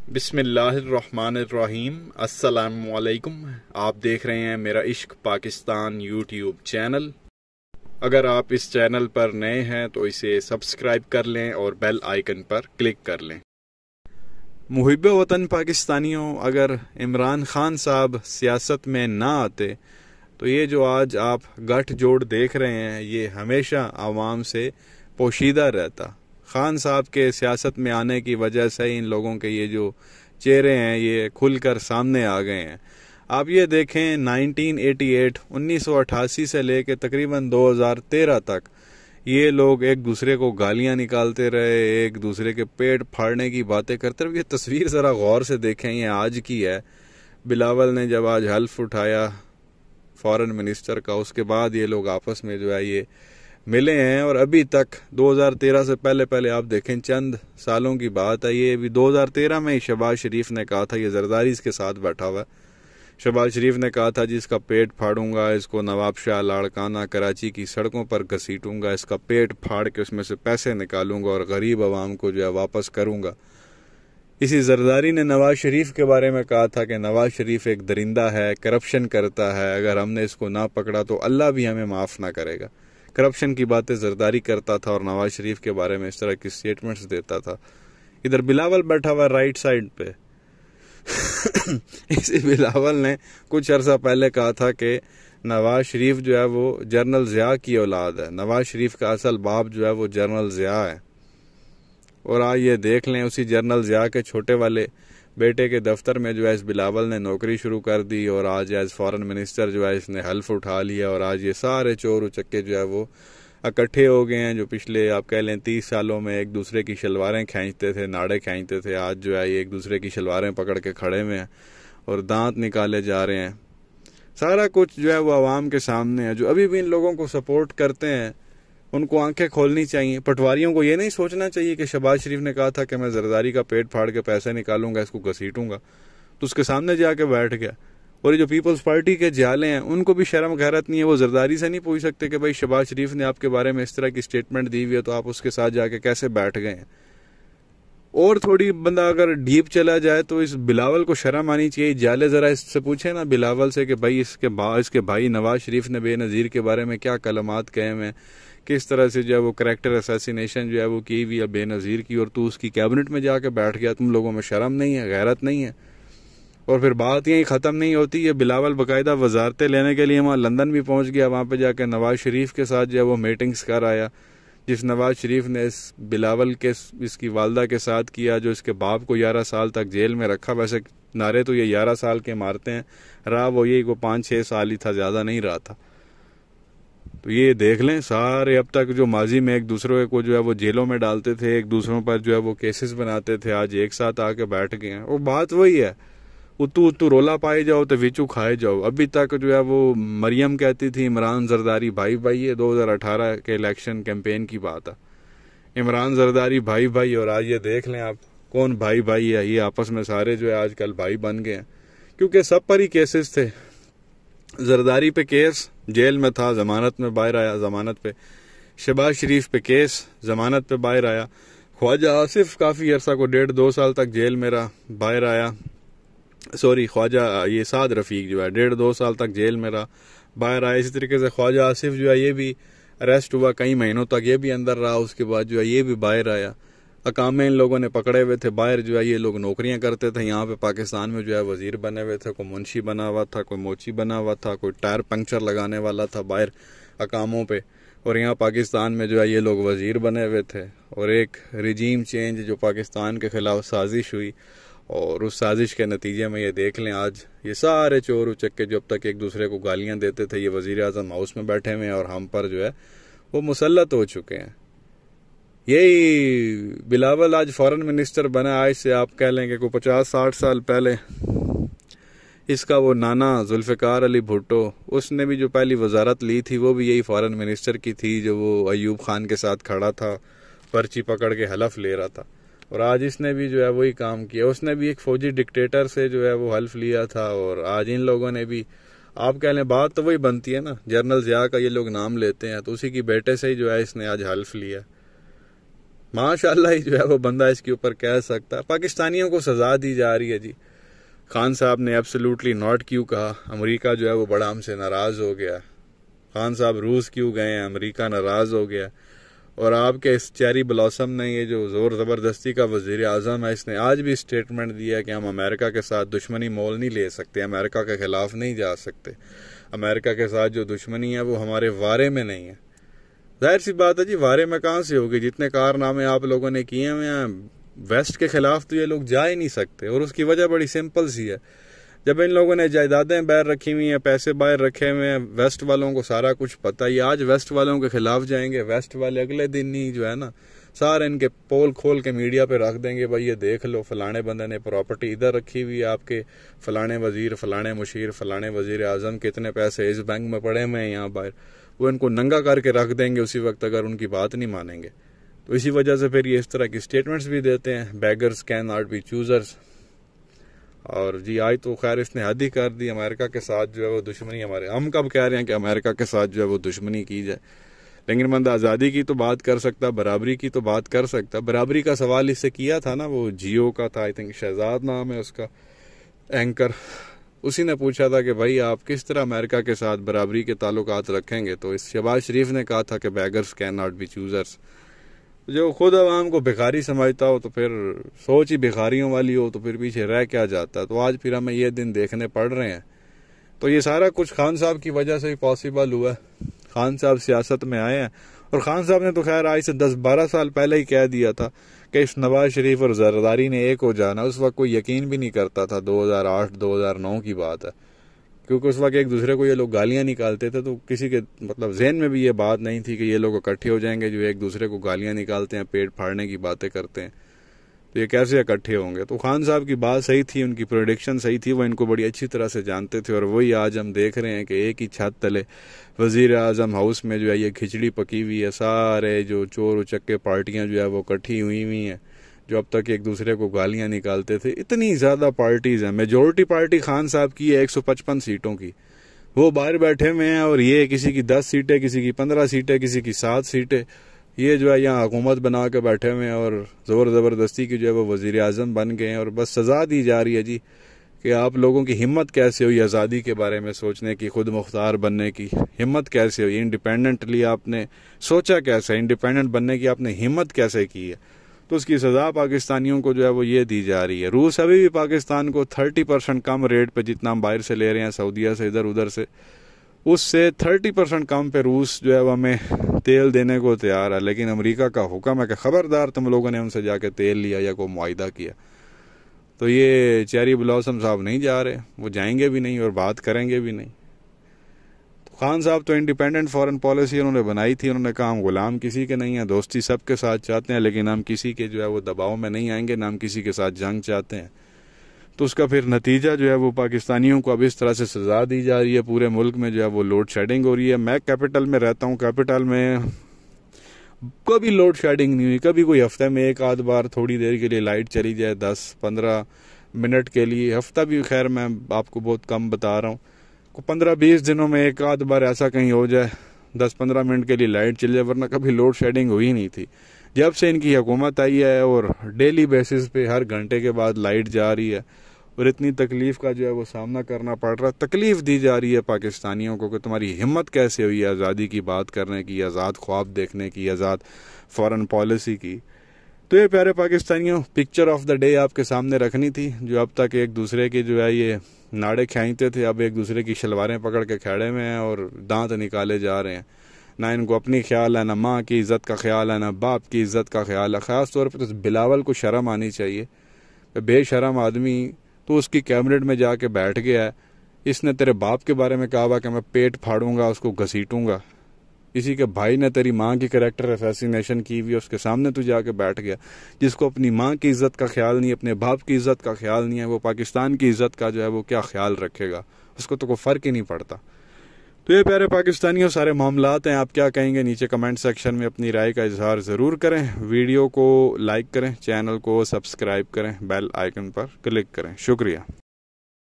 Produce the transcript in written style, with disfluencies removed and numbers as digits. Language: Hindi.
बिस्मिल्लाहिर्रहमानिर्रहीम। अस्सलामुअलैकुम। आप देख रहे हैं मेरा इश्क पाकिस्तान यूट्यूब चैनल। अगर आप इस चैनल पर नए हैं तो इसे सब्सक्राइब कर लें और बेल आइकन पर क्लिक कर लें। मुहिब वतन पाकिस्तानियों, अगर इमरान खान साहब सियासत में ना आते तो ये जो आज आप गठजोड़ देख रहे हैं ये हमेशा आवाम से पोशीदा रहता। खान साहब के सियासत में आने की वजह से इन लोगों के ये जो चेहरे हैं ये खुलकर सामने आ गए हैं। आप ये देखें 1988 से लेकर तकरीबन 2013 तक ये लोग एक दूसरे को गालियां निकालते रहे, एक दूसरे के पेट फाड़ने की बातें करते रहे। ये तस्वीर ज़रा गौर से देखें, ये आज की है। बिलावल ने जब आज हल्फ उठाया फॉरेन मिनिस्टर का, उसके बाद ये लोग आपस में जो है ये मिले हैं। और अभी तक 2013 से पहले आप देखें, चंद सालों की बात है, ये भी 2013 में ही शहबाज शरीफ ने कहा था, ये जरदारी इसके साथ बैठा हुआ है, शहबाज शरीफ ने कहा था जी इसका पेट फाड़ूंगा, इसको नवाब शाह लाड़काना कराची की सड़कों पर घसीटूंगा, इसका पेट फाड़ के उसमें से पैसे निकालूंगा और गरीब आवाम को जो है वापस करूंगा। इसी जरदारी ने नवाज शरीफ के बारे में कहा था कि नवाज शरीफ एक दरिंदा है, करप्शन करता है, अगर हमने इसको ना पकड़ा तो अल्लाह भी हमें माफ़ ना करेगा। करप्शन की बातें जरदारी करता था और नवाज शरीफ के बारे में इस तरह की स्टेटमेंट्स देता था। इधर बिलावल बैठा हुआ राइट साइड पे इसी बिलावल ने कुछ अरसा पहले कहा था कि नवाज शरीफ जो है वो जनरल ज़िया की औलाद है, नवाज शरीफ का असल बाप जो है वो जनरल ज़िया है। और आज ये देख लें, उसी जनरल ज़िया के छोटे वाले बेटे के दफ्तर में जो है इस बिलावल ने नौकरी शुरू कर दी और आज एज फॉरेन मिनिस्टर जो है इसने हल्फ उठा लिया। और आज ये सारे चोर उचक्के जो है वो इकट्ठे हो गए हैं, जो पिछले आप कह लें 30 सालों में एक दूसरे की शलवारें खींचते थे, नाड़े खींचते थे, आज जो है ये एक दूसरे की शलवारें पकड़ के खड़े हुए हैं और दांत निकाले जा रहे हैं। सारा कुछ जो है वो आवाम के सामने है। जो अभी भी इन लोगों को सपोर्ट करते हैं उनको आंखें खोलनी चाहिए। पटवारियों को ये नहीं सोचना चाहिए कि शहबाज शरीफ ने कहा था कि मैं जरदारी का पेट फाड़ के पैसे निकालूंगा, इसको घसीटूंगा, तो उसके सामने जाके बैठ गया। और ये जो पीपल्स पार्टी के जाले हैं उनको भी शर्म गैरत नहीं है, वो जरदारी से नहीं पूछ सकते कि भाई शहबाज शरीफ ने आपके बारे में इस तरह की स्टेटमेंट दी हुई है तो आप उसके साथ जाके कैसे बैठ गए हैं। और थोड़ी बंदा अगर डीप चला जाए तो इस बिलावल को शर्म आनी चाहिए। जाले जरा इससे पूछे ना बिलावल से कि भाई इसके भाई नवाज शरीफ ने बेनज़ीर के बारे में क्या कलमात कहे हैं, किस तरह से जो है वो करैक्टर असैसिनेशन जो है वो की हुई है बेनज़ीर की, और तू उसकी कैबिनेट में जाके बैठ गया। तुम लोगों में शर्म नहीं है, गैरत नहीं है। और फिर बात यहीं ख़त्म नहीं होती। ये बिलावल बाकायदा वजारतें लेने के लिए वहाँ लंदन भी पहुँच गया, वहाँ पे जाके नवाज शरीफ के साथ जो है वो मीटिंग्स कर आया, जिस नवाज शरीफ ने इस बिलावल के इसकी वालदा के साथ किया, जो इसके बाप को 11 साल तक जेल में रखा। वैसे नारे तो ये 11 साल के मारते हैं, रहा वो यही को 5-6 साल ही था, ज़्यादा नहीं रहा था। तो ये देख लें, सारे अब तक जो माजी में एक दूसरे को जो है वो जेलों में डालते थे, एक दूसरों पर जो है वो केसेस बनाते थे, आज एक साथ आके बैठ गए हैं। वो बात वही है, उतू उतू रोला पाए जाओ तो विचू खाए जाओ। अभी तक जो है वो मरियम कहती थी इमरान जरदारी भाई भाई, ये 2018 के इलेक्शन कैंपेन की बात है, इमरान जरदारी भाई भाई। और आज ये देख लें आप कौन भाई भाई है, ये आपस में सारे जो है आजकल भाई बन गए हैं, क्योंकि सब पर ही केसेस थे। जरदारी पे केस, जेल में था, जमानत में बाहर आया, जमानत पे। शहबाज शरीफ पे केस, जमानत पे बाहर आया। ख्वाजा आसिफ काफ़ी अरसा को 1.5-2 साल तक जेल में रहा, बाहर आया। सॉरी, ख्वाजा ये साद रफ़ीक जो है 1.5-2 साल तक जेल में रहा, बाहर आया। इसी तरीके से ख्वाजा आसिफ जो है ये भी अरेस्ट हुआ कई महीनों तक, ये भी अंदर रहा, उसके बाद जो है ये भी बाहर आया। अकामे इन लोगों ने पकड़े हुए थे, बाहर जो है ये लोग नौकरियां करते थे, यहाँ पे पाकिस्तान में जो है वजीर बने हुए थे, कोई मुंशी बना हुआ था, कोई मोची बना हुआ था, कोई टायर पंक्चर लगाने वाला था बाहर अकामों पे, और यहाँ पाकिस्तान में जो है ये लोग वजीर बने हुए थे। और एक रिजीम चेंज जो पाकिस्तान के खिलाफ साजिश हुई, और उस साजिश के नतीजे में ये देख लें आज ये सारे चोर उचक्के जो अब तक एक दूसरे को गालियाँ देते थे, ये वजीर आज़म हाउस में बैठे हुए हैं और हम पर जो है वो मुसल्लत हो चुके हैं। यही बिलावल आज फॉरेन मिनिस्टर बना, आज से आप कह लेंगे को 50-60 साल पहले इसका वो नाना जुल्फ़िकार अली भुट्टो, उसने भी जो पहली वजारत ली थी वो भी यही फॉरेन मिनिस्टर की थी, जो वो अयूब खान के साथ खड़ा था, पर्ची पकड़ के हलफ ले रहा था। और आज इसने भी जो है वही काम किया, उसने भी एक फौजी डिक्टेटर से जो है वो हल्फ लिया था। और आज इन लोगों ने भी, आप कह लें बात तो वही बनती है ना, जनरल ज़िया का ये लोग नाम लेते हैं, तो उसी की बेटे से ही जो है इसने आज हल्फ लिया। माशाल्लाह ही जो है वो बंदा इसके ऊपर कह सकता है। पाकिस्तानियों को सजा दी जा रही है जी। खान साहब ने एब्सोल्युटली नॉट क्यों कहा, अमेरिका जो है वो बड़ा हमसे नाराज हो गया। खान साहब रूस क्यों गए हैं, अमेरिका नाराज हो गया। और आपके इस चेरी ब्लॉसम ने, ये जो जोर जबरदस्ती का वजीर आजम है, इसने आज भी स्टेटमेंट दिया कि हम अमेरिका के साथ दुश्मनी मोल नहीं ले सकते, अमेरिका के खिलाफ नहीं जा सकते, अमेरिका के साथ जो दुश्मनी है वो हमारे वारे में नहीं है। जाहिर सी बात है जी, वारे में कहाँ से होगी, जितने कारनामे आप लोगों ने किए हुए हैं वेस्ट के खिलाफ तो ये लोग जा ही नहीं सकते। और उसकी वजह बड़ी सिंपल सी है, जब इन लोगों ने जायदादें बाहर रखी हुई हैं, पैसे बाहर रखे हुए हैं, वेस्ट वालों को सारा कुछ पता ही। आज वेस्ट वालों के खिलाफ जाएंगे, वेस्ट वाले अगले दिन ही जो है ना सारे इनके पोल खोल के मीडिया पे रख देंगे, भाई ये देख लो फलाने बंदे ने प्रॉपर्टी इधर रखी हुई है, आपके फलाने वजीर, फलाने मुशीर, फलाने वजीर आजम कितने पैसे इस बैंक में पड़े हुए हैं यहाँ बाहर। वो इनको नंगा करके रख देंगे उसी वक्त अगर उनकी बात नहीं मानेंगे। तो इसी वजह से फिर ये इस तरह की स्टेटमेंट्स भी देते हैं, beggars can not be choosers. और जी आज तो खैर इसने हद ही कर दी, अमेरिका के साथ जो है वो दुश्मनी हमारे, हम कब कह रहे हैं कि अमेरिका के साथ जो है वो दुश्मनी की जाए। लेकिन बंदा आज़ादी की तो बात कर सकता, बराबरी की तो बात कर सकता। बराबरी का सवाल इससे किया था ना, वो जियो का था, आई थिंक शहजाद नाम है उसका एंकर, उसी ने पूछा था कि भाई आप किस तरह अमेरिका के साथ बराबरी के ताल्लुकात रखेंगे। तो इस शहबाज शरीफ ने कहा था कि beggars can not be choosers. जो खुद अवाम को भिखारी समझता हो तो फिर सोच ही भिखारियों वाली हो तो फिर पीछे रह क्या जाता है। तो आज फिर हमें ये दिन देखने पड़ रहे हैं। तो ये सारा कुछ खान साहब की वजह से ही पॉसिबल हुआ है। खान साहब सियासत में आए हैं और खान साहब ने तो खैर आज से 10-12 साल पहले ही कह दिया था कि इस नवाज शरीफ और जरदारी ने एक हो जाना। उस वक्त कोई यकीन भी नहीं करता था, 2008-2009 की बात है, क्योंकि उस वक्त एक दूसरे को ये लोग गालियां निकालते थे। तो किसी के मतलब जहन में भी ये बात नहीं थी कि ये लोग इकट्ठे हो जाएंगे जो एक दूसरे को गालियां निकालते हैं, पेट फाड़ने की बातें करते हैं, तो ये कैसे इकट्ठे होंगे। तो खान साहब की बात सही थी, उनकी प्रोडिक्शन सही थी, वो इनको बड़ी अच्छी तरह से जानते थे। और वही आज हम देख रहे हैं कि एक ही छत तले वजीर आजम हाउस में जो है ये खिचड़ी पकी हुई है। सारे जो चोर उचक्के पार्टियां जो है वो इकट्ठी हुई हैं, जो अब तक एक दूसरे को गालियां निकालते थे। इतनी ज्यादा पार्टीज हैं, मेजोरिटी पार्टी खान साहब की है 155 सीटों की, वो बाहर बैठे हुए हैं। और ये किसी की 10 सीटें, किसी की 15 सीटें, किसी की 7 सीटें, ये जो है यहाँ हुकूमत बना के बैठे हुए हैं और जोर जबरदस्ती की जो है वो वजीर आजम बन गए हैं। और बस सजा दी जा रही है जी कि आप लोगों की हिम्मत कैसे हुई आज़ादी के बारे में सोचने की, खुद मुख्तार बनने की हिम्मत कैसे हुई, इंडिपेंडेंटली आपने सोचा कैसे, इंडिपेंडेंट बनने की आपने हिम्मत कैसे की है। तो उसकी सजा पाकिस्तानियों को जो है वो ये दी जा रही है। रूस अभी भी पाकिस्तान को 30% कम रेट पे, जितना हम बाहर से ले रहे हैं सऊदीया से, इधर उधर से, उससे 30% कम पे रूस जो है वो हमें तेल देने को तैयार है। लेकिन अमेरिका का हुक्म है कि खबरदार तुम लोगों ने हमसे जाके तेल लिया या कोई मुआहिदा किया। तो ये चेरी ब्लॉसम साहब नहीं जा रहे, वो जाएंगे भी नहीं और बात करेंगे भी नहीं। तो खान साहब तो इंडिपेंडेंट फॉरेन पॉलिसी उन्होंने बनाई थी, उन्होंने कहा हम गुलाम किसी के नहीं हैं, दोस्ती सबके साथ चाहते हैं, लेकिन हम किसी के जो है वो दबाव में नहीं आएंगे, ना हम किसी के साथ जंग चाहते हैं। तो उसका फिर नतीजा जो है वो पाकिस्तानियों को अब इस तरह से सजा दी जा रही है। पूरे मुल्क में जो है वो लोड शेडिंग हो रही है। मैं कैपिटल में रहता हूँ, कैपिटल में कभी लोड शेडिंग नहीं हुई, कभी कोई हफ्ते में एक आध बार थोड़ी देर के लिए लाइट चली जाए 10-15 मिनट के लिए, हफ्ता भी खैर मैं आपको बहुत कम बता रहा हूँ, 15-20 दिनों में एक आध बार ऐसा कहीं हो जाए 10-15 मिनट के लिए लाइट चल जाए, वरना कभी लोड शेडिंग हुई नहीं थी। जब से इनकी हुकूमत आई है और डेली बेसिस पे हर घंटे के बाद लाइट जा रही है और इतनी तकलीफ का जो है वो सामना करना पड़ रहा है, तकलीफ दी जा रही है पाकिस्तानियों को कि तुम्हारी हिम्मत कैसे हुई है आज़ादी की बात करने की, आज़ाद ख्वाब देखने की, आज़ाद फॉरेन पॉलिसी की। तो ये प्यारे पाकिस्तानियों, पिक्चर ऑफ द डे आपके सामने रखनी थी। जो अब तक एक दूसरे के जो है ये नाड़े खींचते थे, अब एक दूसरे की शलवारें पकड़ के खड़े में हैं और दांत निकाले जा रहे हैं। ना इनको अपनी ख्याल है, ना माँ की इज्जत का ख्याल है, ना बाप की इज्जत का ख्याल है। ख़ास तौर पर तो बिलावल को शर्म आनी चाहिए, बेशरम आदमी, तो उसकी कैबिनेट में जाके बैठ गया है। इसने तेरे बाप के बारे में कहा हुआ कि मैं पेट फाड़ूंगा, उसको घसीटूंगा। इसी के भाई ने तेरी माँ की कैरेक्टर असैसिनेशन की हुई, उसके सामने तू जाके बैठ गया। जिसको अपनी माँ की इज्जत का ख्याल नहीं है, अपने बाप की इज्जत का ख्याल नहीं है, वो पाकिस्तान की इज्जत का जो है वो क्या ख्याल रखेगा, उसको तो कोई फ़र्क ही नहीं पड़ता। तो ये प्यारे पाकिस्तानियों, सारे मामलात हैं। आप क्या कहेंगे नीचे कमेंट सेक्शन में अपनी राय का इजहार ज़रूर करें। वीडियो को लाइक करें, चैनल को सब्सक्राइब करें, बेल आइकन पर क्लिक करें। शुक्रिया।